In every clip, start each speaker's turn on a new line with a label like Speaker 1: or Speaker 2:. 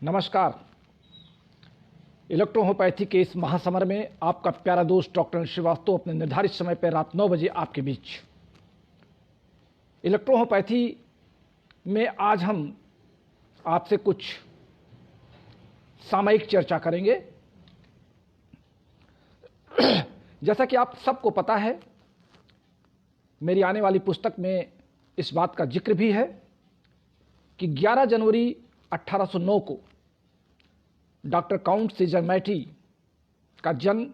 Speaker 1: नमस्कार। इलेक्ट्रोहोम्योपैथी के इस महासमर में आपका प्यारा दोस्त डॉक्टर श्रीवास्तव अपने निर्धारित समय पर रात 9 बजे आपके बीच। इलेक्ट्रोहोम्योपैथी में आज हम आपसे कुछ सामयिक चर्चा करेंगे। जैसा कि आप सबको पता है, मेरी आने वाली पुस्तक में इस बात का जिक्र भी है कि 11 जनवरी 1809 को डॉक्टर काउंट सीजर मैटी का जन्म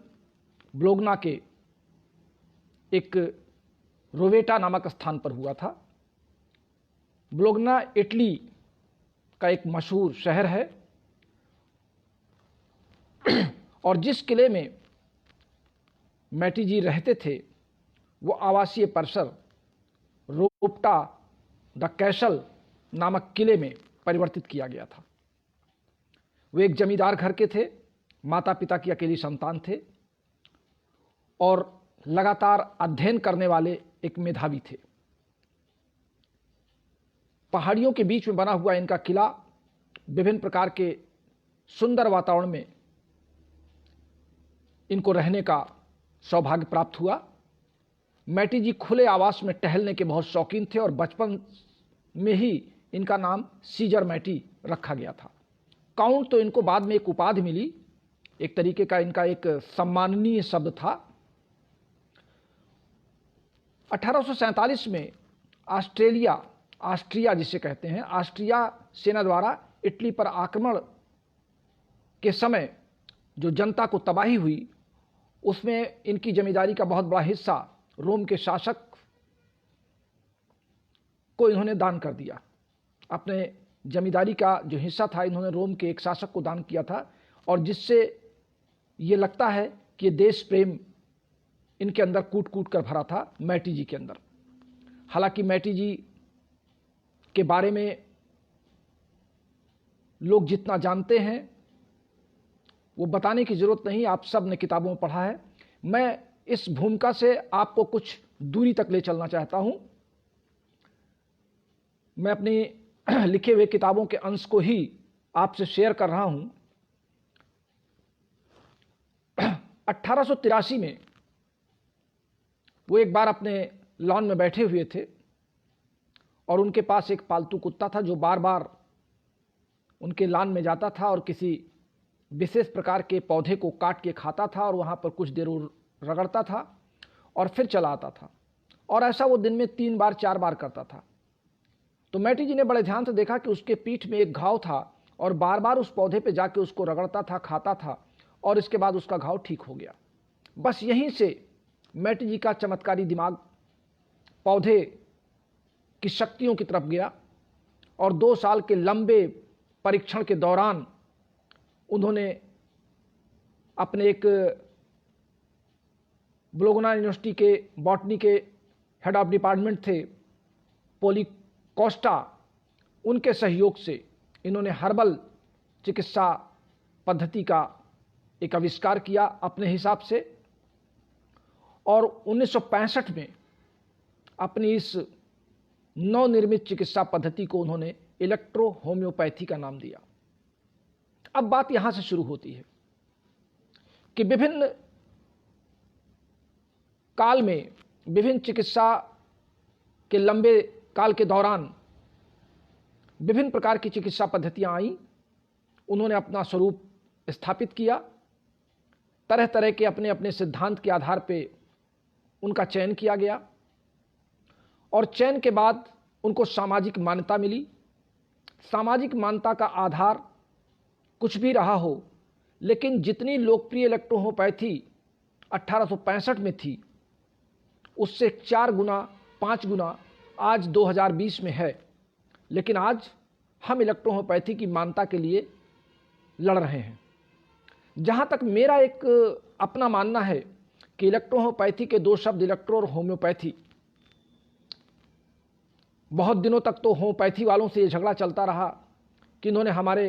Speaker 1: ब्लोगना के एक रोवेटा नामक स्थान पर हुआ था। ब्लोगना इटली का एक मशहूर शहर है और जिस किले में मैटी जी रहते थे वो आवासीय परिसर रोप्टा द कैसल नामक किले में परिवर्तित किया गया था। वे एक जमींदार घर के थे, माता पिता की अकेली संतान थे और लगातार अध्ययन करने वाले एक मेधावी थे। पहाड़ियों के बीच में बना हुआ इनका किला विभिन्न प्रकार के सुंदर वातावरण में इनको रहने का सौभाग्य प्राप्त हुआ। मैटी जी खुले आवास में टहलने के बहुत शौकीन थे और बचपन में ही इनका नाम सीजर मैटी रखा गया था। काउंट तो इनको बाद में एक उपाधि मिली, एक तरीके का इनका एक सम्माननीय शब्द था। 1847 में ऑस्ट्रिया जिसे कहते हैं, ऑस्ट्रिया सेना द्वारा इटली पर आक्रमण के समय जो जनता को तबाही हुई उसमें इनकी जमींदारी का बहुत बड़ा हिस्सा रोम के शासक को इन्होंने दान कर दिया। अपने जमींदारी का जो हिस्सा था इन्होंने रोम के एक शासक को दान किया था और जिससे ये लगता है कि ये देश प्रेम इनके अंदर कूट कूट कर भरा था मैटी जी के अंदर। हालांकि मैटी जी के बारे में लोग जितना जानते हैं वो बताने की जरूरत नहीं, आप सब ने किताबों में पढ़ा है। मैं इस भूमिका से आपको कुछ दूरी तक ले चलना चाहता हूं। मैं अपनी लिखे हुए किताबों के अंश को ही आपसे शेयर कर रहा हूं। 1883 में वो एक बार अपने लॉन में बैठे हुए थे और उनके पास एक पालतू कुत्ता था जो बार बार उनके लॉन में जाता था और किसी विशेष प्रकार के पौधे को काट के खाता था और वहां पर कुछ देर रगड़ता था और फिर चला आता था और ऐसा वो दिन में 3 बार 4 बार करता था। तो मैटी जी ने बड़े ध्यान से देखा कि उसके पीठ में एक घाव था और बार बार उस पौधे पे जाके उसको रगड़ता था, खाता था और इसके बाद उसका घाव ठीक हो गया। बस यहीं से मैटी जी का चमत्कारी दिमाग पौधे की शक्तियों की तरफ गया और 2 साल के लंबे परीक्षण के दौरान उन्होंने अपने एक ब्लोगना यूनिवर्सिटी के बॉटनी के हेड ऑफ डिपार्टमेंट थे पोली कोस्टा, उनके सहयोग से इन्होंने हर्बल चिकित्सा पद्धति का एक आविष्कार किया अपने हिसाब से और 1965 में अपनी इस नवनिर्मित चिकित्सा पद्धति को उन्होंने इलेक्ट्रो होम्योपैथी का नाम दिया। अब बात यहां से शुरू होती है कि विभिन्न काल में विभिन्न चिकित्सा के लंबे काल के दौरान विभिन्न प्रकार की चिकित्सा पद्धतियां आईं, उन्होंने अपना स्वरूप स्थापित किया। तरह तरह के अपने अपने सिद्धांत के आधार पे उनका चयन किया गया और चयन के बाद उनको सामाजिक मान्यता मिली। सामाजिक मान्यता का आधार कुछ भी रहा हो, लेकिन जितनी लोकप्रिय इलेक्ट्रोहोम्योपैथी 1865 में थी उससे 4 गुना 5 गुना आज 2020 में है। लेकिन आज हम इलेक्ट्रोहोम्योपैथी की मान्यता के लिए लड़ रहे हैं। जहाँ तक मेरा एक अपना मानना है कि इलेक्ट्रोहोम्योपैथी के 2 शब्द इलेक्ट्रो और होम्योपैथी, बहुत दिनों तक तो होम्योपैथी वालों से ये झगड़ा चलता रहा कि इन्होंने हमारे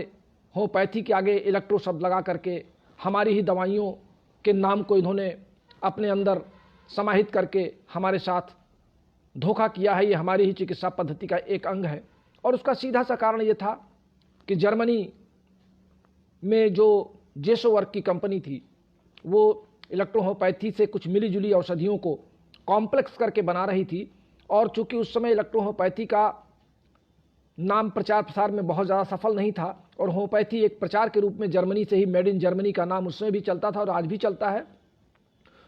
Speaker 1: होम्योपैथी के आगे इलेक्ट्रो शब्द लगा करके हमारी ही दवाइयों के नाम को इन्होंने अपने अंदर समाहित करके हमारे साथ धोखा किया है। ये हमारी ही चिकित्सा पद्धति का एक अंग है और उसका सीधा सा कारण ये था कि जर्मनी में जो जेसोवर्क की कंपनी थी वो इलेक्ट्रोहोम्योपैथी से कुछ मिली जुली औषधियों को कॉम्प्लेक्स करके बना रही थी, और चूंकि उस समय इलेक्ट्रोहोम्योपैथी का नाम प्रचार प्रसार में बहुत ज़्यादा सफल नहीं था, और होम्योपैथी एक प्रचार के रूप में जर्मनी से ही मेड इन जर्मनी का नाम उसमें भी चलता था और आज भी चलता है।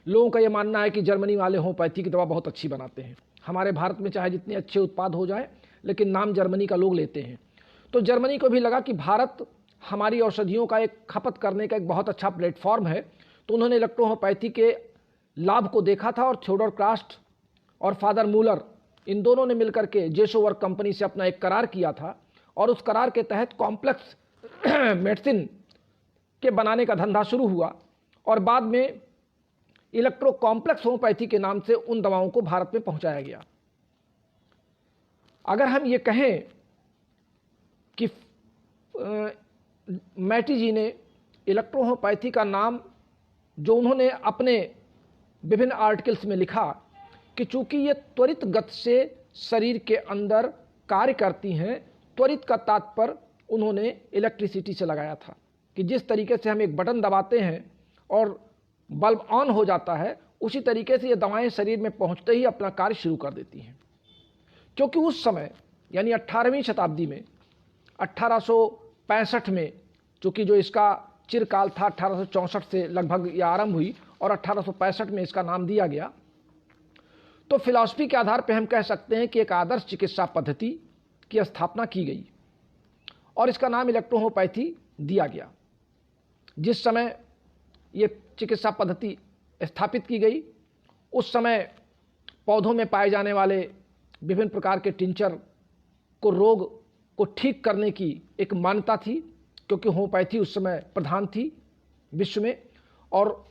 Speaker 1: लोगों का यह मानना है कि जर्मनी वाले होम्योपैथी की दवा बहुत अच्छी बनाते हैं। हमारे भारत में चाहे जितने अच्छे उत्पाद हो जाए, लेकिन नाम जर्मनी का लोग लेते हैं। तो जर्मनी को भी लगा कि भारत हमारी औषधियों का एक खपत करने का एक बहुत अच्छा प्लेटफॉर्म है, तो उन्होंने इलेक्ट्रोहोम्योपैथी के लाभ को देखा था और थियोडोर क्रास्ट और फादर मूलर इन दोनों ने मिलकर के जेसोवर्क कंपनी से अपना एक करार किया था, और उस करार के तहत कॉम्प्लेक्स मेडिसिन के बनाने का धंधा शुरू हुआ, और बाद में इलेक्ट्रो कॉम्प्लेक्स होम्योपैथी के नाम से उन दवाओं को भारत में पहुंचाया गया। अगर हम ये कहें कि मैटी जी ने इलेक्ट्रोहोम्योपैथी का नाम जो उन्होंने अपने विभिन्न आर्टिकल्स में लिखा कि चूंकि ये त्वरित गति से शरीर के अंदर कार्य करती हैं, त्वरित का तात्पर्य उन्होंने इलेक्ट्रिसिटी से लगाया था कि जिस तरीके से हम एक बटन दबाते हैं और बल्ब ऑन हो जाता है, उसी तरीके से ये दवाएं शरीर में पहुंचते ही अपना कार्य शुरू कर देती हैं। क्योंकि उस समय यानी 18वीं शताब्दी में 1865 में, चूँकि जो इसका चिरकाल था 1864 से लगभग यह आरंभ हुई और 1865 में इसका नाम दिया गया, तो फिलॉसफी के आधार पर हम कह सकते हैं कि एक आदर्श चिकित्सा पद्धति की स्थापना की गई और इसका नाम इलेक्ट्रोहोम्योपैथी दिया गया। जिस समय ये चिकित्सा पद्धति स्थापित की गई, उस समय पौधों में पाए जाने वाले विभिन्न प्रकार के टिंचर को रोग को ठीक करने की एक मान्यता थी, क्योंकि होम्योपैथी उस समय प्रधान थी विश्व में, और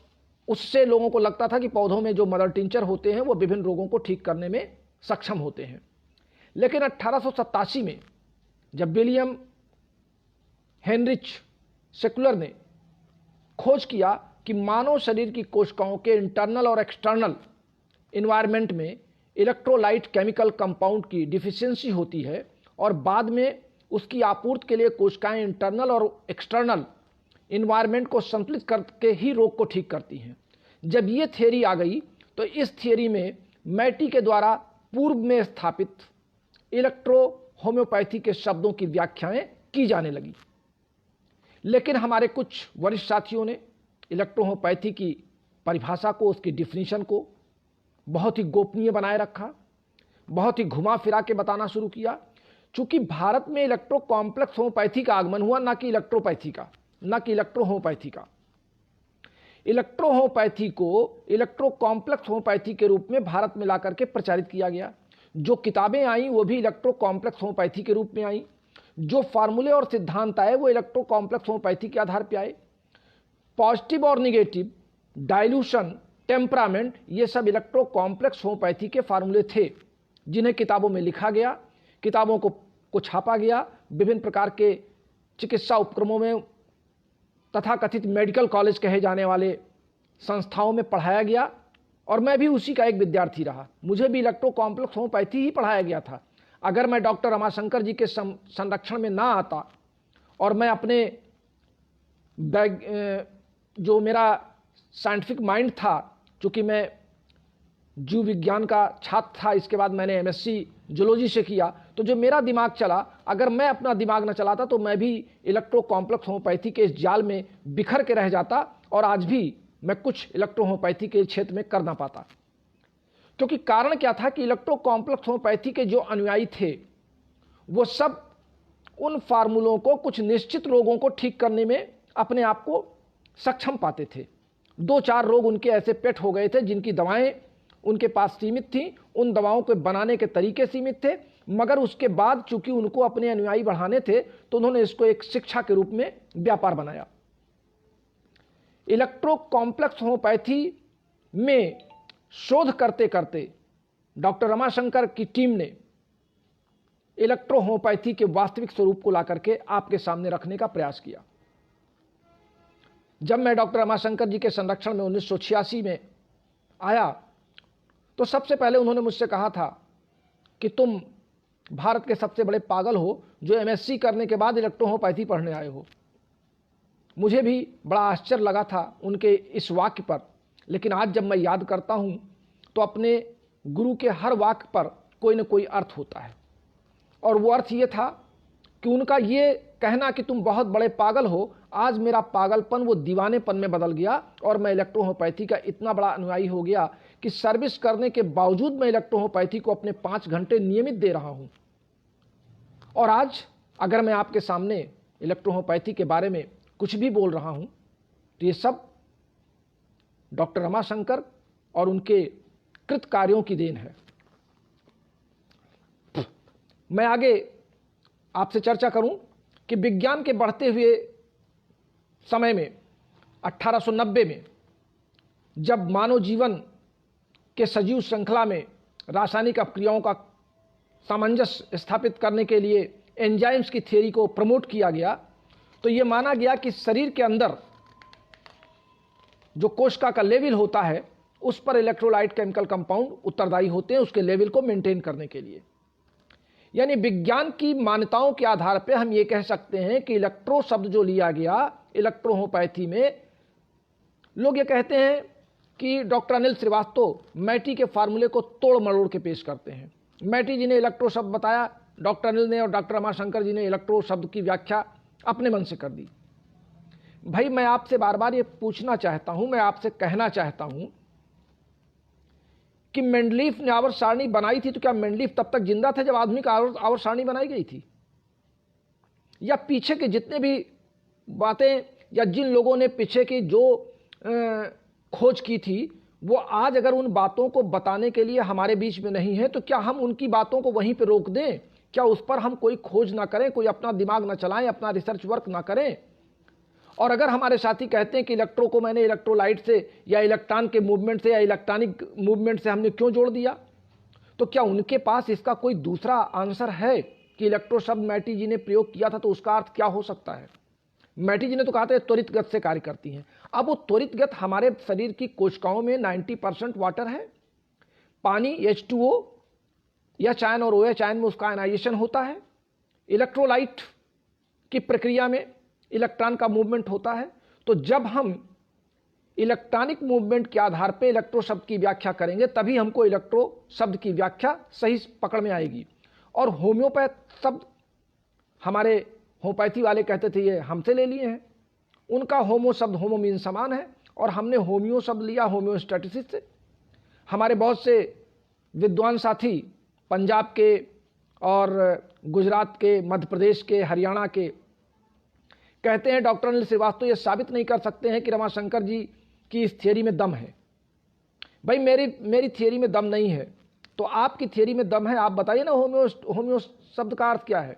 Speaker 1: उससे लोगों को लगता था कि पौधों में जो मदर टिंचर होते हैं वो विभिन्न रोगों को ठीक करने में सक्षम होते हैं। लेकिन 1887 में जब विलियम हेनरिच सेकुलर ने खोज किया कि मानव शरीर की कोशिकाओं के इंटरनल और एक्सटर्नल इन्वायरमेंट में इलेक्ट्रोलाइट केमिकल कंपाउंड की डिफिशियंसी होती है, और बाद में उसकी आपूर्ति के लिए कोशिकाएं इंटरनल और एक्सटर्नल इन्वायरमेंट को संतुलित करके ही रोग को ठीक करती हैं। जब ये थियरी आ गई तो इस थियरी में मैटी के द्वारा पूर्व में स्थापित इलेक्ट्रो होम्योपैथी के शब्दों की व्याख्याएं की जाने लगी। लेकिन हमारे कुछ वरिष्ठ साथियों ने इलेक्ट्रोहोम्योपैथी की परिभाषा को, उसकी डिफिनीशन को बहुत ही गोपनीय बनाए रखा, बहुत ही घुमा फिरा के बताना शुरू किया। चूंकि भारत में इलेक्ट्रो कॉम्प्लेक्स होम्योपैथी का आगमन हुआ, ना कि इलेक्ट्रोपैथी का, ना कि इलेक्ट्रोहोम्योपैथी का। इलेक्ट्रोहोम्योपैथी को इलेक्ट्रो कॉम्प्लेक्स होम्योपैथी के रूप में भारत में लाकर के प्रचारित किया गया। जो किताबें आई वो भी इलेक्ट्रो कॉम्प्लेक्स होम्योपैथी के रूप में आई, जो फार्मूले और सिद्धांत आए वो इलेक्ट्रो कॉम्प्लेक्स होम्योपैथी के आधार पर आए। पॉजिटिव और निगेटिव, डाइल्यूशन, टेम्परामेंट, ये सब इलेक्ट्रो कॉम्प्लेक्स होम्योपैथी के फार्मूले थे जिन्हें किताबों में लिखा गया, किताबों को छापा गया, विभिन्न प्रकार के चिकित्सा उपक्रमों में तथाकथित मेडिकल कॉलेज कहे जाने वाले संस्थाओं में पढ़ाया गया, और मैं भी उसी का एक विद्यार्थी रहा। मुझे भी इलेक्ट्रो कॉम्प्लेक्स होम्योपैथी ही पढ़ाया गया था। अगर मैं डॉक्टर रमाशंकर जी के संरक्षण में ना आता और मैं अपने जो मेरा साइंटिफिक माइंड था, चूँकि मैं जीव विज्ञान का छात्र था, इसके बाद मैंने एमएससी जूलॉजी से किया, तो जो मेरा दिमाग चला, अगर मैं अपना दिमाग न चलाता तो मैं भी इलेक्ट्रो कॉम्प्लेक्स होम्योपैथी के इस जाल में बिखर के रह जाता, और आज भी मैं कुछ इलेक्ट्रो होम्योपैथी के क्षेत्र में कर ना पाता। क्योंकि कारण क्या था कि इलेक्ट्रो कॉम्प्लेक्स होम्योपैथी के जो अनुयायी थे वो सब उन फार्मूलों को कुछ निश्चित रोगों को ठीक करने में अपने आप को सक्षम पाते थे। 2-4 रोग उनके ऐसे पेट हो गए थे जिनकी दवाएं उनके पास सीमित थी, उन दवाओं को बनाने के तरीके सीमित थे, मगर उसके बाद चूंकि उनको अपने अनुयायी बढ़ाने थे तो उन्होंने इसको एक शिक्षा के रूप में व्यापार बनाया। इलेक्ट्रो कॉम्प्लेक्स होम्योपैथी में शोध करते करते डॉक्टर रमाशंकर की टीम ने इलेक्ट्रो होम्योपैथी के वास्तविक स्वरूप को लाकर के आपके सामने रखने का प्रयास किया। जब मैं डॉक्टर रमाशंकर जी के संरक्षण में 1986 में आया तो सबसे पहले उन्होंने मुझसे कहा था कि तुम भारत के सबसे बड़े पागल हो जो एमएससी करने के बाद इलेक्ट्रो होम्योपैथी पढ़ने आए हो। मुझे भी बड़ा आश्चर्य लगा था उनके इस वाक्य पर, लेकिन आज जब मैं याद करता हूँ तो अपने गुरु के हर वाक्य पर कोई न कोई अर्थ होता है। और वो अर्थ ये था कि उनका ये कहना कि तुम बहुत बड़े पागल हो, आज मेरा पागलपन वो दीवानेपन में बदल गया और मैं इलेक्ट्रोहोम्योपैथी का इतना बड़ा अनुयायी हो गया कि सर्विस करने के बावजूद मैं इलेक्ट्रोहोम्योपैथी को अपने 5 घंटे नियमित दे रहा हूं। और आज अगर मैं आपके सामने इलेक्ट्रोहोम्योपैथी के बारे में कुछ भी बोल रहा हूं तो ये सब डॉक्टर रमाशंकर और उनके कृत कार्यों की देन है। मैं आगे आपसे चर्चा करूं कि विज्ञान के बढ़ते हुए समय में 1890 में जब मानव जीवन के सजीव श्रृंखला में रासायनिक अपक्रियाओं का सामंजस्य स्थापित करने के लिए एंजाइम्स की थ्योरी को प्रमोट किया गया, तो यह माना गया कि शरीर के अंदर जो कोशिका का लेवल होता है उस पर इलेक्ट्रोलाइट केमिकल कंपाउंड उत्तरदायी होते हैं उसके लेवल को मेंटेन करने के लिए। यानी विज्ञान की मान्यताओं के आधार पर हम ये कह सकते हैं कि इलेक्ट्रो शब्द जो लिया गया इलेक्ट्रोहोम्योपैथी में, लोग ये कहते हैं कि डॉक्टर अनिल श्रीवास्तव मैटी के फार्मूले को तोड़ मरोड़ के पेश करते हैं। मैटी जी ने इलेक्ट्रो शब्द बताया, डॉक्टर अनिल ने और डॉक्टर रमाशंकर जी ने इलेक्ट्रो शब्द की व्याख्या अपने मन से कर दी। भाई मैं आपसे बार बार ये पूछना चाहता हूं, मैं आपसे कहना चाहता हूं कि मेंडलीफ ने आवर्त सारणी बनाई थी तो क्या मेंडलीफ तब तक जिंदा था जब आधुनिक आवर्त सारणी बनाई गई थी? या पीछे के जितने भी बातें या जिन लोगों ने पीछे की जो खोज की थी वो आज अगर उन बातों को बताने के लिए हमारे बीच में नहीं है तो क्या हम उनकी बातों को वहीं पे रोक दें? क्या उस पर हम कोई खोज ना करें, कोई अपना दिमाग ना चलाएं, अपना रिसर्च वर्क ना करें? और अगर हमारे साथी कहते हैं कि इलेक्ट्रो को मैंने इलेक्ट्रोलाइट से या इलेक्ट्रॉन के मूवमेंट से या इलेक्ट्रॉनिक मूवमेंट से हमने क्यों जोड़ दिया, तो क्या उनके पास इसका कोई दूसरा आंसर है कि इलेक्ट्रो शब्द मैटी जी ने प्रयोग किया था तो उसका अर्थ क्या हो सकता है? मैटी जी ने तो कहा था त्वरित गति से कार्य करती हैं। अब वो त्वरित गति हमारे शरीर की कोशिकाओं में 90% वाटर है, पानी H2O या आयन और OH आयन में उसका आयनाइजेशन होता है, इलेक्ट्रोलाइट की प्रक्रिया में इलेक्ट्रॉन का मूवमेंट होता है। तो जब हम इलेक्ट्रॉनिक मूवमेंट के आधार पर इलेक्ट्रो शब्द की व्याख्या करेंगे तभी हमको इलेक्ट्रो शब्द की व्याख्या सही पकड़ में आएगी। और होम्योपैथ शब्द हमारे होम्योपैथी वाले कहते थे ये हमसे ले लिए हैं, उनका होमो शब्द होमो मीन समान है और हमने होम्यो शब्द लिया होम्योस्टैटिसिस से। हमारे बहुत से विद्वान साथी पंजाब के और गुजरात के, मध्य प्रदेश के, हरियाणा के कहते हैं डॉक्टर अनिल श्रीवास्तव ये साबित नहीं कर सकते हैं कि रमाशंकर जी की इस थियरी में दम है। भाई मेरी थियरी में दम नहीं है तो आपकी थियरी में दम है, आप बताइए ना होम्यो शब्द का अर्थ क्या है?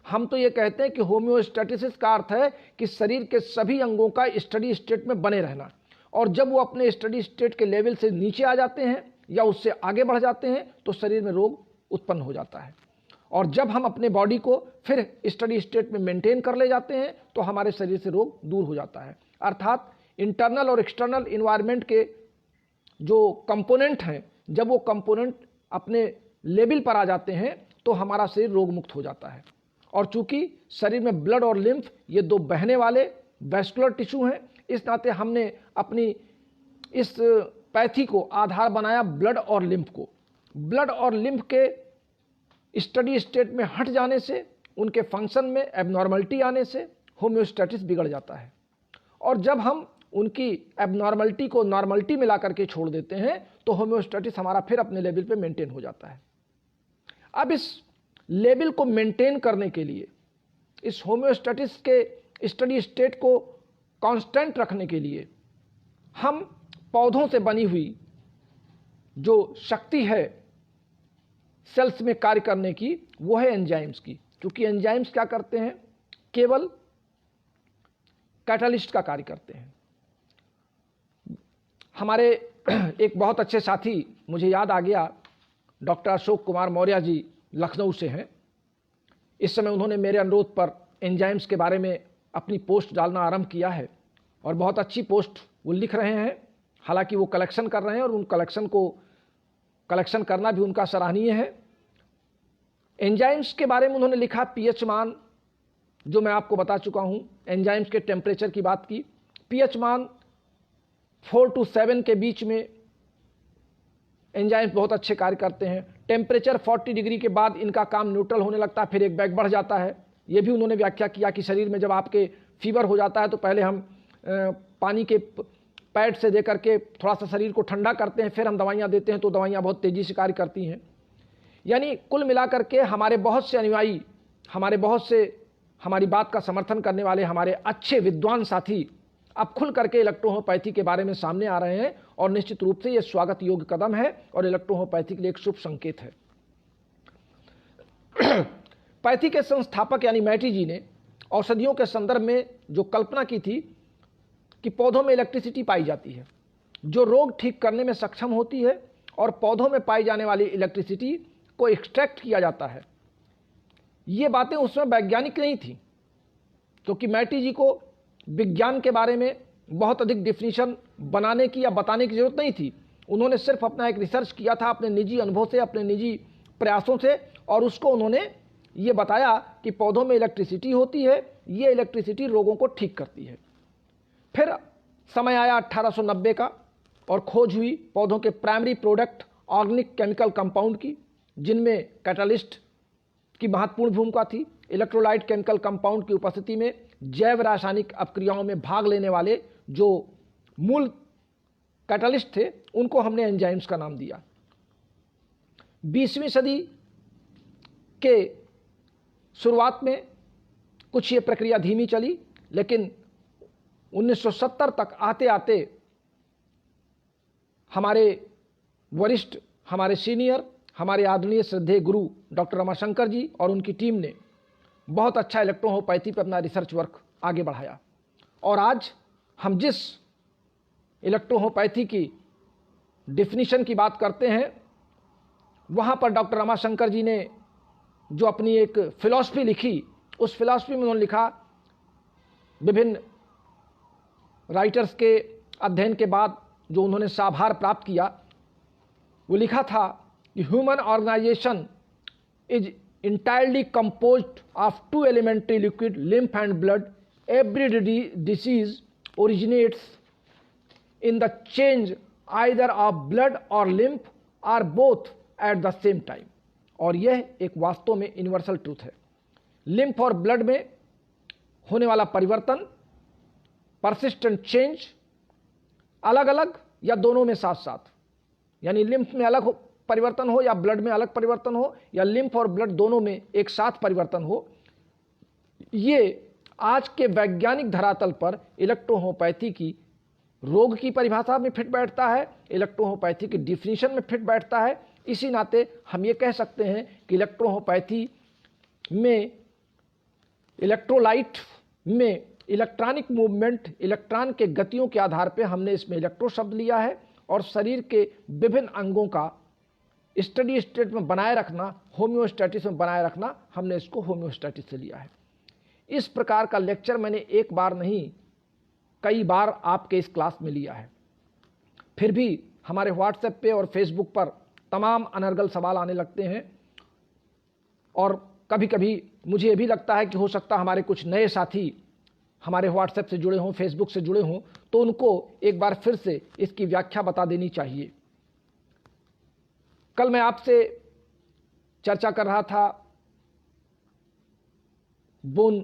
Speaker 1: हम तो ये कहते हैं कि होम्योस्टैटिसिस का अर्थ है कि शरीर के सभी अंगों का स्टडी स्टेट में बने रहना, और जब वो अपने स्टडी स्टेट के लेवल से नीचे आ जाते हैं या उससे आगे बढ़ जाते हैं तो शरीर में रोग उत्पन्न हो जाता है। और जब हम अपने बॉडी को फिर स्टडी स्टेट में मेंटेन कर ले जाते हैं तो हमारे शरीर से रोग दूर हो जाता है। अर्थात इंटरनल और एक्सटर्नल इन्वायरमेंट के जो कंपोनेंट हैं, जब वो कंपोनेंट अपने लेवल पर आ जाते हैं तो हमारा शरीर रोग मुक्त हो जाता है। और चूंकि शरीर में ब्लड और लिम्फ ये दो बहने वाले वैस्कुलर टिश्यू हैं, इस नाते हमने अपनी इस पैथी को आधार बनाया ब्लड और लिम्फ को। ब्लड और लिम्फ के स्टडी स्टेट में हट जाने से, उनके फंक्शन में एबनॉर्मलिटी आने से होम्योस्टैटिस बिगड़ जाता है। और जब हम उनकी एबनॉर्मलिटी को नॉर्मलिटी में ला करके छोड़ देते हैं तो होम्योस्टैटिस हमारा फिर अपने लेवल पे मेंटेन हो जाता है। अब इस लेवल को मेंटेन करने के लिए, इस होम्योस्टैटिस के स्टडी स्टेट को कांस्टेंट रखने के लिए हम पौधों से बनी हुई जो शक्ति है सेल्स में कार्य करने की, वो है एंजाइम्स की। क्योंकि एंजाइम्स क्या करते हैं? केवल कैटालिस्ट का कार्य करते हैं। हमारे एक बहुत अच्छे साथी, मुझे याद आ गया, डॉक्टर अशोक कुमार मौर्य जी लखनऊ से हैं। इस समय उन्होंने मेरे अनुरोध पर एंजाइम्स के बारे में अपनी पोस्ट डालना आरंभ किया है और बहुत अच्छी पोस्ट वो लिख रहे हैं। हालांकि वो कलेक्शन कर रहे हैं और उन कलेक्शन करना भी उनका सराहनीय है। एंजाइम्स के बारे में उन्होंने लिखा पीएच मान जो मैं आपको बता चुका हूं, एंजाइम्स के टेम्परेचर की बात की, पीएच मान 4 to 7 के बीच में एंजाइम्स बहुत अच्छे कार्य करते हैं। टेम्परेचर 40 डिग्री के बाद इनका काम न्यूट्रल होने लगता है, फिर एक बैग बढ़ जाता है। ये भी उन्होंने व्याख्या किया कि शरीर में जब आपके फीवर हो जाता है तो पहले हम पानी के पैड से दे करके थोड़ा सा शरीर को ठंडा करते हैं, फिर हम दवाइयाँ देते हैं, तो दवाइयाँ बहुत तेज़ी से कार्य करती हैं। यानी कुल मिलाकर के हमारे बहुत से अनुयायी, हमारे बहुत से हमारी बात का समर्थन करने वाले हमारे अच्छे विद्वान साथी अब खुल करके इलेक्ट्रोहोम्योपैथी के बारे में सामने आ रहे हैं, और निश्चित रूप से यह स्वागत योग्य कदम है और इलेक्ट्रोहोम्योपैथी के लिए एक शुभ संकेत है। पैथी के संस्थापक यानी मैटी जी ने औषधियों के संदर्भ में जो कल्पना की थी कि पौधों में इलेक्ट्रिसिटी पाई जाती है जो रोग ठीक करने में सक्षम होती है, और पौधों में पाई जाने वाली इलेक्ट्रिसिटी को एक्सट्रैक्ट किया जाता है। ये बातें उसमें वैज्ञानिक नहीं थी, क्योंकि मैटी जी को विज्ञान के बारे में बहुत अधिक डिफिनीशन बनाने की या बताने की जरूरत नहीं थी। उन्होंने सिर्फ अपना एक रिसर्च किया था अपने निजी अनुभव से, अपने निजी प्रयासों से, और उसको उन्होंने ये बताया कि पौधों में इलेक्ट्रिसिटी होती है, ये इलेक्ट्रिसिटी रोगों को ठीक करती है। फिर समय आया 1890 का और खोज हुई पौधों के primary product organic chemical compound की, जिनमें कैटालिस्ट की महत्वपूर्ण भूमिका थी। इलेक्ट्रोलाइट केमिकल कंपाउंड की उपस्थिति में जैव रासायनिक अपक्रियाओं में भाग लेने वाले जो मूल कैटालिस्ट थे उनको हमने एंजाइम्स का नाम दिया। 20वीं सदी के शुरुआत में कुछ ये प्रक्रिया धीमी चली, लेकिन 1970 तक आते आते हमारे वरिष्ठ, हमारे सीनियर, हमारे आदरणीय श्रद्धेय गुरु डॉक्टर रमाशंकर जी और उनकी टीम ने बहुत अच्छा इलेक्ट्रोहोम्योपैथी पर अपना रिसर्च वर्क आगे बढ़ाया, और आज हम जिस इलेक्ट्रोहोम्योपैथी की डिफिनीशन की बात करते हैं, वहाँ पर डॉक्टर रमाशंकर जी ने जो अपनी एक फिलॉसफी लिखी, उस फिलॉसफी में उन्होंने लिखा, विभिन्न राइटर्स के अध्ययन के बाद जो उन्होंने साभार प्राप्त किया, वो लिखा था कि human organisation is entirely composed of two elementary liquid, lymph and blood. Every disease originates in the change either of blood or lymph or both at the same time. और यह एक वास्तव में यूनिवर्सल ट्रूथ है। Lymph और blood में होने वाला परिवर्तन, परसिस्टेंट चेंज, अलग अलग या दोनों में साथ साथ, यानी लिम्फ में अलग परिवर्तन हो या ब्लड में अलग परिवर्तन हो, या लिम्फ और ब्लड दोनों में एक साथ परिवर्तन हो, ये आज के वैज्ञानिक धरातल पर इलेक्ट्रोहोम्योपैथी की रोग की परिभाषा में फिट बैठता है, इलेक्ट्रोहोम्योपैथी की डिफिनीशन में फिट बैठता है। इसी नाते हम ये कह सकते हैं कि इलेक्ट्रोहोम्योपैथी में इलेक्ट्रोलाइट में इलेक्ट्रॉनिक मूवमेंट, इलेक्ट्रॉन के गतियों के आधार पर हमने इसमें इलेक्ट्रो शब्द लिया है, और शरीर के विभिन्न अंगों का स्टडी स्टेट में बनाए रखना, होम्योस्टैटिस में बनाए रखना, हमने इसको होम्योस्टैटिस से लिया है। इस प्रकार का लेक्चर मैंने एक बार नहीं कई बार आपके इस क्लास में लिया है। फिर भी हमारे व्हाट्सएप पे और फेसबुक पर तमाम अनर्गल सवाल आने लगते हैं, और कभी कभी मुझे ये भी लगता है कि हो सकता हमारे कुछ नए साथी हमारे व्हाट्सएप से जुड़े हों, फेसबुक से जुड़े हों, तो उनको एक बार फिर से इसकी व्याख्या बता देनी चाहिए। कल मैं आपसे चर्चा कर रहा था बोन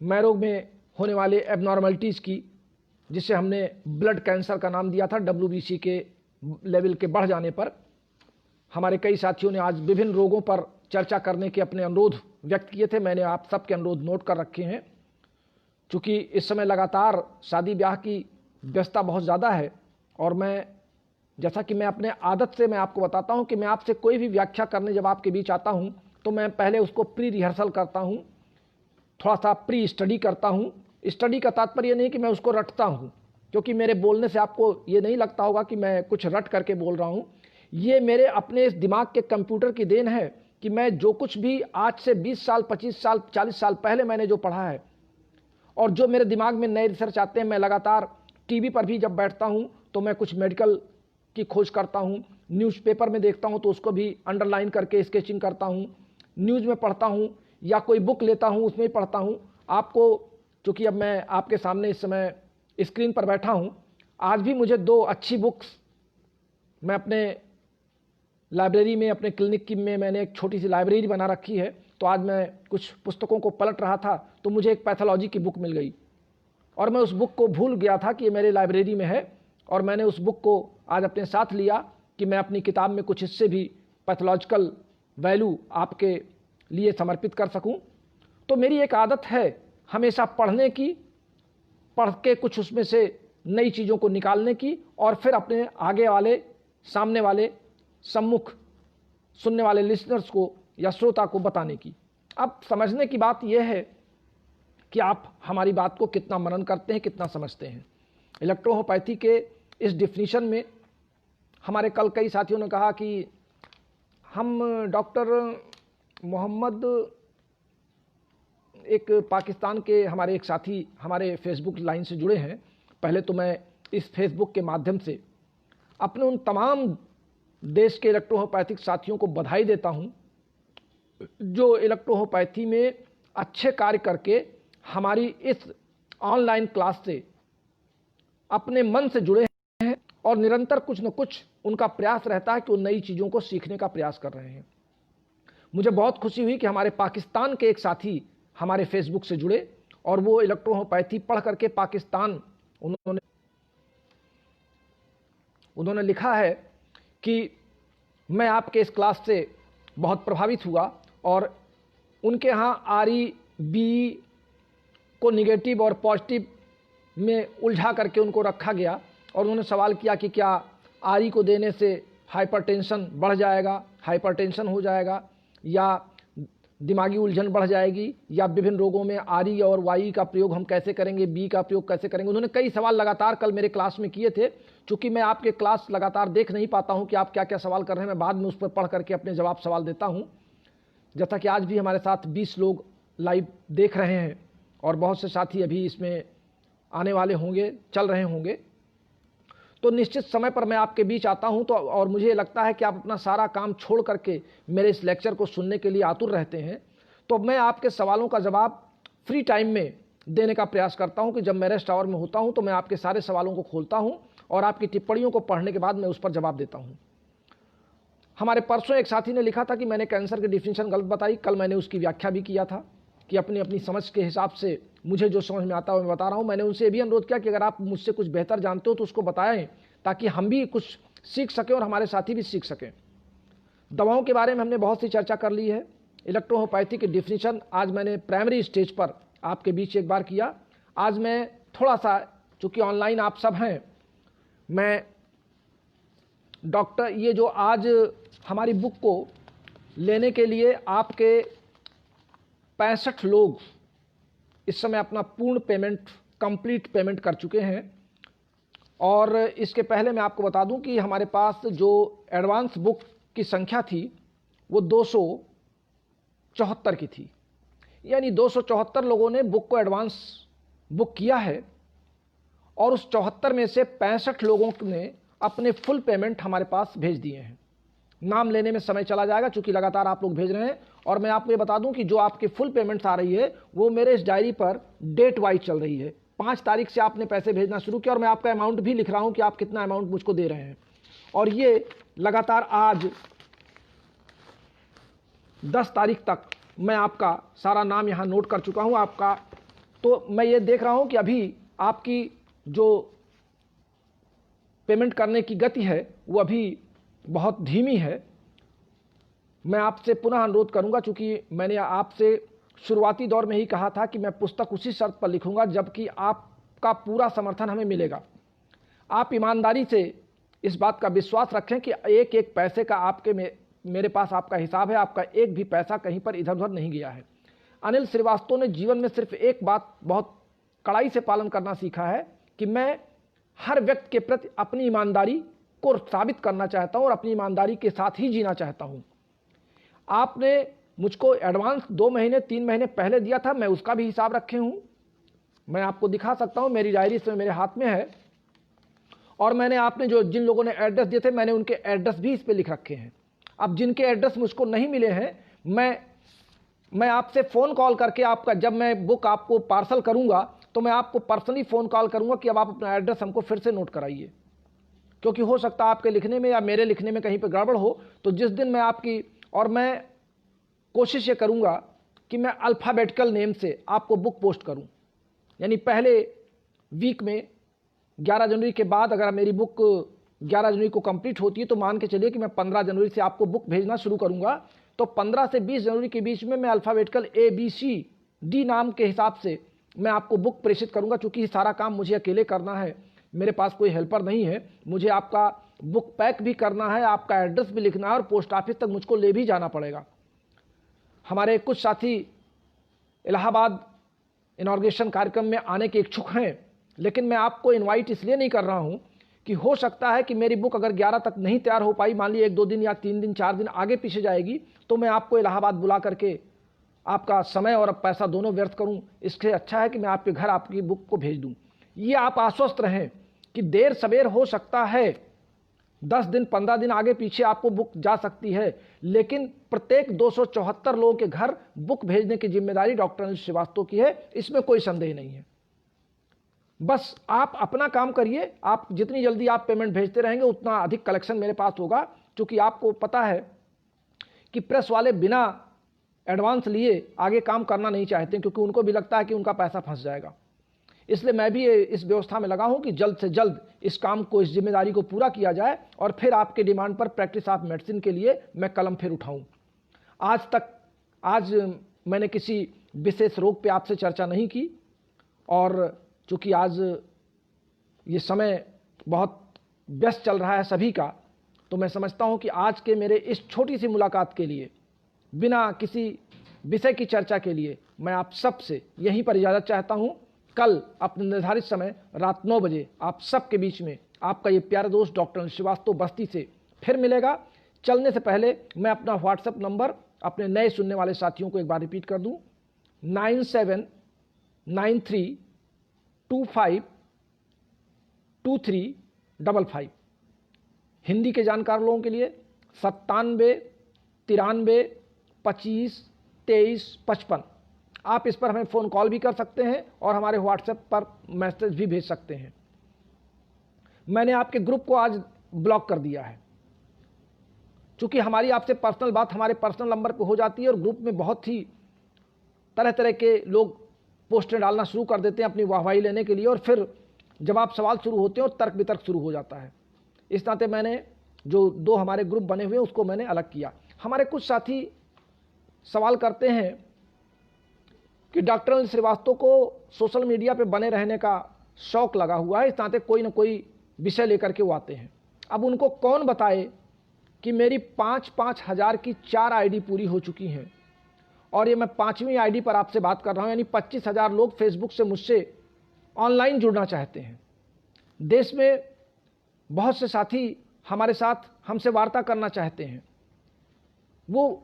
Speaker 1: मैरो में होने वाले एबनॉर्मलिटीज़ की, जिसे हमने ब्लड कैंसर का नाम दिया था WBC के लेवल के बढ़ जाने पर। हमारे कई साथियों ने आज विभिन्न रोगों पर चर्चा करने के अपने अनुरोध व्यक्त किए थे। मैंने आप सबके अनुरोध नोट कर रखे हैं। चूँकि इस समय लगातार शादी ब्याह की व्यस्तता बहुत ज़्यादा है, और मैं, जैसा कि मैं अपने आदत से मैं आपको बताता हूं कि मैं आपसे कोई भी व्याख्या करने जब आपके बीच आता हूं तो मैं पहले उसको प्री रिहर्सल करता हूं, थोड़ा सा प्री स्टडी करता हूं। स्टडी का तात्पर्य नहीं कि मैं उसको रटता हूं, क्योंकि मेरे बोलने से आपको ये नहीं लगता होगा कि मैं कुछ रट करके बोल रहा हूं। ये मेरे अपने इस दिमाग के कंप्यूटर की देन है कि मैं जो कुछ भी आज से 20 साल, 25 साल, 40 साल पहले मैंने जो पढ़ा है, और जो मेरे दिमाग में नए रिसर्च आते हैं, मैं लगातार टीवी पर भी जब बैठता हूँ तो मैं कुछ मेडिकल की खोज करता हूँ, न्यूज़पेपर में देखता हूँ तो उसको भी अंडरलाइन करके स्केचिंग करता हूँ, न्यूज़ में पढ़ता हूँ या कोई बुक लेता हूँ उसमें पढ़ता हूँ। आपको, चूँकि अब मैं आपके सामने इस समय स्क्रीन पर बैठा हूँ, आज भी मुझे 2 अच्छी बुक्स, मैं अपने लाइब्रेरी में, अपने क्लिनिक की में मैंने एक छोटी सी लाइब्रेरी बना रखी है, तो आज मैं कुछ पुस्तकों को पलट रहा था तो मुझे एक पैथोलॉजी की बुक मिल गई और मैं उस बुक को भूल गया था कि ये मेरे लाइब्रेरी में है, और मैंने उस बुक को आज अपने साथ लिया कि मैं अपनी किताब में कुछ इससे भी पैथोलॉजिकल वैल्यू आपके लिए समर्पित कर सकूं। तो मेरी एक आदत है हमेशा पढ़ने की, पढ़ के कुछ उसमें से नई चीज़ों को निकालने की और फिर अपने आगे वाले, सामने वाले, सम्मुख सुनने वाले लिसनर्स को या श्रोता को बताने की। अब समझने की बात यह है कि आप हमारी बात को कितना मनन करते हैं, कितना समझते हैं। इलेक्ट्रोहोपैथी के इस डिफिनीशन में हमारे कल कई साथियों ने कहा कि हम डॉक्टर मोहम्मद, एक पाकिस्तान के हमारे एक साथी हमारे फेसबुक लाइन से जुड़े हैं। पहले तो मैं इस फेसबुक के माध्यम से अपने उन तमाम देश के इलेक्ट्रोहोपैथिक साथियों को बधाई देता हूं जो इलेक्ट्रोहोपैथी में अच्छे कार्य करके हमारी इस ऑनलाइन क्लास से अपने मन से जुड़े हैं और निरंतर कुछ न कुछ उनका प्रयास रहता है कि वो नई चीज़ों को सीखने का प्रयास कर रहे हैं। मुझे बहुत खुशी हुई कि हमारे पाकिस्तान के एक साथी हमारे फेसबुक से जुड़े और वो इलेक्ट्रोहोपैथी पढ़ करके पाकिस्तान, उन्होंने लिखा है कि मैं आपके इस क्लास से बहुत प्रभावित हुआ और उनके यहाँ RE-BE को निगेटिव और पॉजिटिव में उलझा करके उनको रखा गया और उन्होंने सवाल किया कि क्या RE को देने से हाइपरटेंशन बढ़ जाएगा, हाइपरटेंशन हो जाएगा, या दिमागी उलझन बढ़ जाएगी, या विभिन्न रोगों में RE और YE का प्रयोग हम कैसे करेंगे, B का प्रयोग कैसे करेंगे। उन्होंने कई सवाल लगातार कल मेरे क्लास में किए थे। चूँकि मैं आपके क्लास लगातार देख नहीं पाता हूँ कि आप क्या क्या सवाल कर रहे हैं, मैं बाद में उस पर पढ़ करके अपने जवाब सवाल देता हूँ। जैसा कि आज भी हमारे साथ 20 लोग लाइव देख रहे हैं और बहुत से साथी अभी इसमें आने वाले होंगे, चल रहे होंगे, तो निश्चित समय पर मैं आपके बीच आता हूं तो, और मुझे लगता है कि आप अपना सारा काम छोड़ करके मेरे इस लेक्चर को सुनने के लिए आतुर रहते हैं, तो मैं आपके सवालों का जवाब फ्री टाइम में देने का प्रयास करता हूं कि जब मैं रेस्ट आवर में होता हूं तो मैं आपके सारे सवालों को खोलता हूं और आपकी टिप्पणियों को पढ़ने के बाद मैं उस पर जवाब देता हूं। हमारे परसों एक साथी ने लिखा था कि मैंने कैंसर की डिफिनीशन गलत बताई। कल मैंने उसकी व्याख्या भी किया था कि अपनी अपनी समझ के हिसाब से मुझे जो समझ में आता है मैं बता रहा हूँ। मैंने उनसे भी अनुरोध किया कि अगर आप मुझसे कुछ बेहतर जानते हो तो उसको बताएं ताकि हम भी कुछ सीख सकें और हमारे साथी भी सीख सकें। दवाओं के बारे में हमने बहुत सी चर्चा कर ली है। इलेक्ट्रोहोपैथी की डिफिनीशन आज मैंने प्राइमरी स्टेज पर आपके बीच एक बार किया। आज मैं थोड़ा सा, चूँकि ऑनलाइन आप सब हैं, मैं डॉक्टर, ये जो आज हमारी बुक को लेने के लिए आपके 65 लोग इस समय अपना पूर्ण पेमेंट, कंप्लीट पेमेंट कर चुके हैं। और इसके पहले मैं आपको बता दूं कि हमारे पास जो एडवांस बुक की संख्या थी वो 274 की थी, यानी 274 लोगों ने बुक को एडवांस बुक किया है और उस 74 में से 65 लोगों ने अपने फुल पेमेंट हमारे पास भेज दिए हैं। नाम लेने में समय चला जाएगा चूंकि लगातार आप लोग भेज रहे हैं। और मैं आपको ये बता दूं कि जो आपकी फुल पेमेंट्स आ रही है वो मेरे इस डायरी पर डेट वाइज चल रही है। 5 तारीख से आपने पैसे भेजना शुरू किया और मैं आपका अमाउंट भी लिख रहा हूं कि आप कितना अमाउंट मुझको दे रहे हैं। और ये लगातार आज 10 तारीख तक मैं आपका सारा नाम यहाँ नोट कर चुका हूँ आपका। तो मैं ये देख रहा हूँ कि अभी आपकी जो पेमेंट करने की गति है वो अभी बहुत धीमी है। मैं आपसे पुनः अनुरोध करूंगा, चूंकि मैंने आपसे शुरुआती दौर में ही कहा था कि मैं पुस्तक उसी शर्त पर लिखूंगा जबकि आपका पूरा समर्थन हमें मिलेगा। आप ईमानदारी से इस बात का विश्वास रखें कि एक एक पैसे का आपके मेरे पास आपका हिसाब है, आपका एक भी पैसा कहीं पर इधर उधर नहीं गया है। अनिल श्रीवास्तव ने जीवन में सिर्फ एक बात बहुत कड़ाई से पालन करना सीखा है कि मैं हर व्यक्ति के प्रति अपनी ईमानदारी को साबित करना चाहता हूं और अपनी ईमानदारी के साथ ही जीना चाहता हूं। आपने मुझको एडवांस 2 महीने 3 महीने पहले दिया था, मैं उसका भी हिसाब रखे हूं। मैं आपको दिखा सकता हूं, मेरी डायरी इसमें मेरे हाथ में है। और मैंने आपने जो जिन लोगों ने एड्रेस दिए थे मैंने उनके एड्रेस भी इस पे लिख रखे हैं। अब जिनके एड्रेस मुझको नहीं मिले हैं मैं आपसे फ़ोन कॉल करके आपका, जब मैं बुक आपको पार्सल करूंगा तो मैं आपको पर्सनली फ़ोन कॉल करूंगा कि अब आप अपना एड्रेस हमको फिर से नोट कराइए, क्योंकि हो सकता है आपके लिखने में या मेरे लिखने में कहीं पर गड़बड़ हो। तो जिस दिन मैं आपकी, और मैं कोशिश ये करूंगा कि मैं अल्फ़ाबेटिकल नेम से आपको बुक पोस्ट करूं, यानी पहले वीक में 11 जनवरी के बाद अगर मेरी बुक 11 जनवरी को कंप्लीट होती है तो मान के चलिए कि मैं 15 जनवरी से आपको बुक भेजना शुरू करूंगा। तो 15 से 20 जनवरी के बीच में मैं अल्फ़ाबेटिकल ABCD नाम के हिसाब से मैं आपको बुक प्रेषित करूंगा। चूंकि ये सारा काम मुझे अकेले करना है, मेरे पास कोई हेल्पर नहीं है, मुझे आपका बुक पैक भी करना है, आपका एड्रेस भी लिखना है और पोस्ट ऑफिस तक मुझको ले भी जाना पड़ेगा। हमारे कुछ साथी इलाहाबाद इनॉग्रेशन कार्यक्रम में आने के इच्छुक हैं, लेकिन मैं आपको इनवाइट इसलिए नहीं कर रहा हूं कि हो सकता है कि मेरी बुक अगर 11 तक नहीं तैयार हो पाई, मान लीजिए 1-2 दिन या 3 दिन 4 दिन आगे पीछे जाएगी, तो मैं आपको इलाहाबाद बुला करके आपका समय और पैसा दोनों व्यर्थ करूं। इससे अच्छा है कि मैं आपके घर आपकी बुक को भेज दूं। ये आप आश्वस्त रहें कि देर सवेर हो सकता है, 10 दिन 15 दिन आगे पीछे आपको बुक जा सकती है, लेकिन प्रत्येक 274 लोगों के घर बुक भेजने की जिम्मेदारी डॉक्टर अनिल श्रीवास्तव की है, इसमें कोई संदेह नहीं है। बस आप अपना काम करिए, आप जितनी जल्दी आप पेमेंट भेजते रहेंगे उतना अधिक कलेक्शन मेरे पास होगा। क्योंकि आपको पता है कि प्रेस वाले बिना एडवांस लिए आगे काम करना नहीं चाहते, क्योंकि उनको भी लगता है कि उनका पैसा फंस जाएगा। इसलिए मैं भी इस व्यवस्था में लगा हूं कि जल्द से जल्द इस काम को, इस जिम्मेदारी को पूरा किया जाए और फिर आपके डिमांड पर प्रैक्टिस ऑफ मेडिसिन के लिए मैं कलम फिर उठाऊं। आज मैंने किसी विशेष रोग पे आपसे चर्चा नहीं की, और चूँकि आज ये समय बहुत व्यस्त चल रहा है सभी का, तो मैं समझता हूं कि आज के मेरे इस छोटी सी मुलाकात के लिए, बिना किसी विषय की चर्चा के लिए, मैं आप सबसे यहीं पर इजाज़त चाहता हूं। कल अपने निर्धारित समय रात 9 बजे आप सबके बीच में आपका ये प्यारा दोस्त डॉक्टर श्रीवास्तव बस्ती से फिर मिलेगा। चलने से पहले मैं अपना व्हाट्सएप नंबर अपने नए सुनने वाले साथियों को एक बार रिपीट कर दूं, 9793252355। हिंदी के जानकार लोगों के लिए 9793252355। आप इस पर हमें फ़ोन कॉल भी कर सकते हैं और हमारे व्हाट्सएप पर मैसेज भी भेज सकते हैं। मैंने आपके ग्रुप को आज ब्लॉक कर दिया है, चूँकि हमारी आपसे पर्सनल बात हमारे पर्सनल नंबर पे हो जाती है और ग्रुप में बहुत ही तरह तरह के लोग पोस्टें डालना शुरू कर देते हैं अपनी वाहवाही लेने के लिए, और फिर जवाब सवाल शुरू होते हैं और तर्क वितर्क शुरू हो जाता है। इस नाते मैंने जो 2 हमारे ग्रुप बने हुए हैं उसको मैंने अलग किया। हमारे कुछ साथी सवाल करते हैं कि डॉक्टर अनिल श्रीवास्तव को सोशल मीडिया पे बने रहने का शौक लगा हुआ है, इस नाते कोई ना कोई विषय लेकर के वो आते हैं। अब उनको कौन बताए कि मेरी 5-5 हज़ार की 4 आईडी पूरी हो चुकी हैं, और ये मैं 5वीं आईडी पर आपसे बात कर रहा हूं, यानी 25,000 लोग फेसबुक से मुझसे ऑनलाइन जुड़ना चाहते हैं। देश में बहुत से साथी हमारे साथ हमसे वार्ता करना चाहते हैं। वो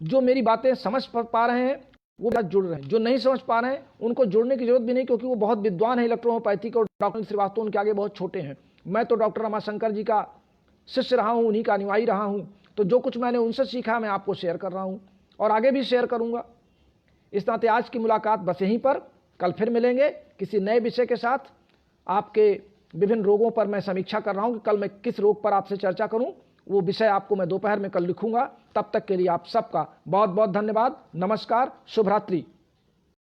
Speaker 1: जो मेरी बातें समझ पा रहे हैं वो बात जुड़ रहे हैं, जो नहीं समझ पा रहे हैं उनको जुड़ने की जरूरत भी नहीं, क्योंकि वो बहुत विद्वान है इलेक्ट्रोहोम्योपैथी के, और डॉक्टर श्रीवास्तव उनके आगे बहुत छोटे हैं। मैं तो डॉक्टर रमाशंकर जी का शिष्य रहा हूँ, उन्हीं का अनुयायी रहा हूँ, तो जो कुछ मैंने उनसे सीखा मैं आपको शेयर कर रहा हूँ और आगे भी शेयर करूँगा। इस नाते आज की मुलाकात बस यहीं पर, कल फिर मिलेंगे किसी नए विषय के साथ। आपके विभिन्न रोगों पर मैं समीक्षा कर रहा हूँ कि कल मैं किस रोग पर आपसे चर्चा करूँ, वो विषय आपको मैं दोपहर में कल लिखूंगा। तब तक के लिए आप सबका बहुत बहुत धन्यवाद। नमस्कार, शुभ रात्रि।